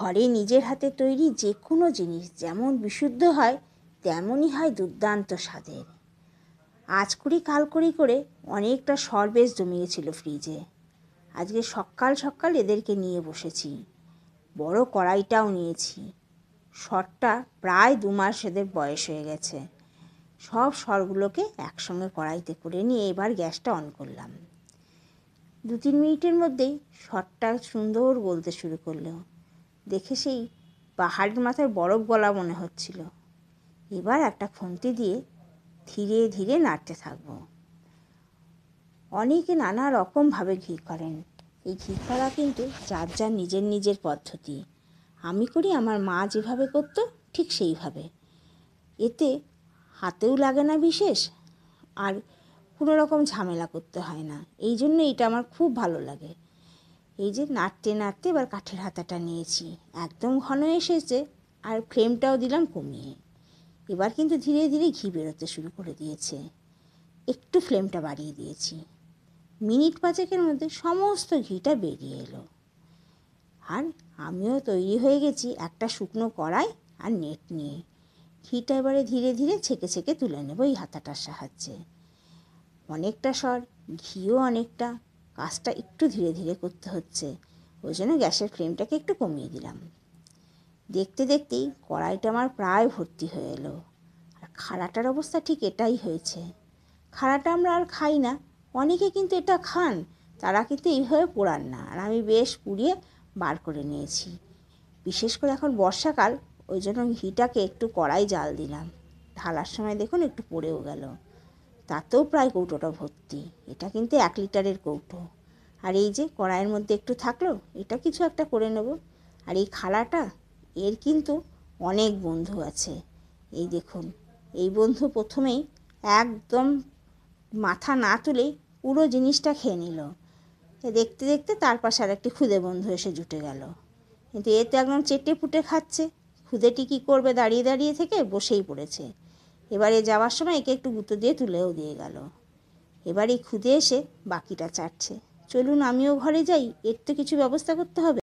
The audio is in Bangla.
ঘরে নিজের হাতে তৈরি যে কোনো জিনিস যেমন বিশুদ্ধ হয় তেমনই হয় দুর্দান্ত স্বাদের। আজ করি কাল করি করে অনেকটা সরবেশ জমিয়েছিল ফ্রিজে। আজকে সকাল সকাল এদেরকে নিয়ে বসেছি। বড় কড়াইটাও নিয়েছি। সরটা প্রায় 2 মাস এদের বয়স হয়ে গেছে। সব সরগুলোকে একসঙ্গে কড়াইতে করে নিয়ে এবার গ্যাসটা অন করলাম। 2-3 মিনিটের মধ্যেই সরটা সুন্দর গলতে শুরু করলো। দেখে সেই পাহাড়ের মাথায় বরফ গলা মনে হচ্ছিল। এবার একটা খুন্তি দিয়ে ধীরে ধীরে নাড়তে থাকবো। অনেকে নানা রকমভাবে ঘি করেন। এই ঘি করা কিন্তু যার যার নিজের নিজের পদ্ধতি। আমি করি আমার মা যেভাবে করতো ঠিক সেইভাবে। এতে হাতেও লাগে না বিশেষ, আর কোনো রকম ঝামেলা করতে হয় না। এই জন্য এটা আমার খুব ভালো লাগে। এই যে নাড়তে নাড়তে এবার কাঠের হাতাটা নিয়েছি, একদম ঘন এসেছে, আর ফ্লেমটাও দিলাম কমিয়ে। এবার কিন্তু ধীরে ধীরে ঘি বেরোতে শুরু করে দিয়েছে। একটু ফ্লেমটা বাড়িয়ে দিয়েছি। মিনিট 5-এর মধ্যে সমস্ত ঘিটা বেরিয়ে এলো। আর আমিও তৈরি হয়ে গেছি একটা শুকনো কড়াই আর নেট নিয়ে। ঘিটা এবারে ধীরে ধীরে ছেঁকে ছেঁকে তুলে নেব এই হাতাটার সাহায্যে। অনেকটা সর, ঘিও অনেকটা, কাজটা একটু ধীরে ধীরে করতে হচ্ছে। ওই জন্য গ্যাসের ফ্লেমটাকে একটু কমিয়ে দিলাম। দেখতে দেখতেই কড়াইটা আমার প্রায় ভর্তি হয়ে এলো। আর খাড়াটার অবস্থা ঠিক এটাই হয়েছে। খাড়াটা আমরা আর খাই না, অনেকে কিন্তু এটা খান, তারা কিন্তু এইভাবে পোড়ান না। আর আমি বেশ পুড়িয়ে বার করে নিয়েছি। বিশেষ করে এখন বর্ষাকাল, ওই জন্য ঘিটাকে একটু কড়াই জাল দিলাম। ঢালার সময় দেখুন একটু পড়েও গেল। তাতেও প্রায় কৌটোটা ভর্তি। এটা কিন্তু 1 লিটারের কৌটো। আর এই যে কড়াইয়ের মধ্যে একটু থাকলো, এটা কিছু একটা করে নেব। আর এই খাড়াটা, এর কিন্তু অনেক বন্ধু আছে। এই দেখুন, এই বন্ধু প্রথমেই একদম মাথা না তুলেই পুরো জিনিসটা খেয়ে নিল। দেখতে দেখতে তার পাশে আর একটি খুদে বন্ধু এসে জুটে গেল। কিন্তু এ তো একদম চেটে পুটে খাচ্ছে। খুদেটি কী করবে, দাঁড়িয়ে দাঁড়িয়ে থেকে বসেই পড়েছে। এবারে যাওয়ার সময় একে একটু গুঁতো দিয়ে তুলেও দিয়ে গেল। এবার এই খুদে এসে বাকিটা চাটছে। চলুন আমিও ঘরে যাই, এর তো কিছু ব্যবস্থা করতে হবে।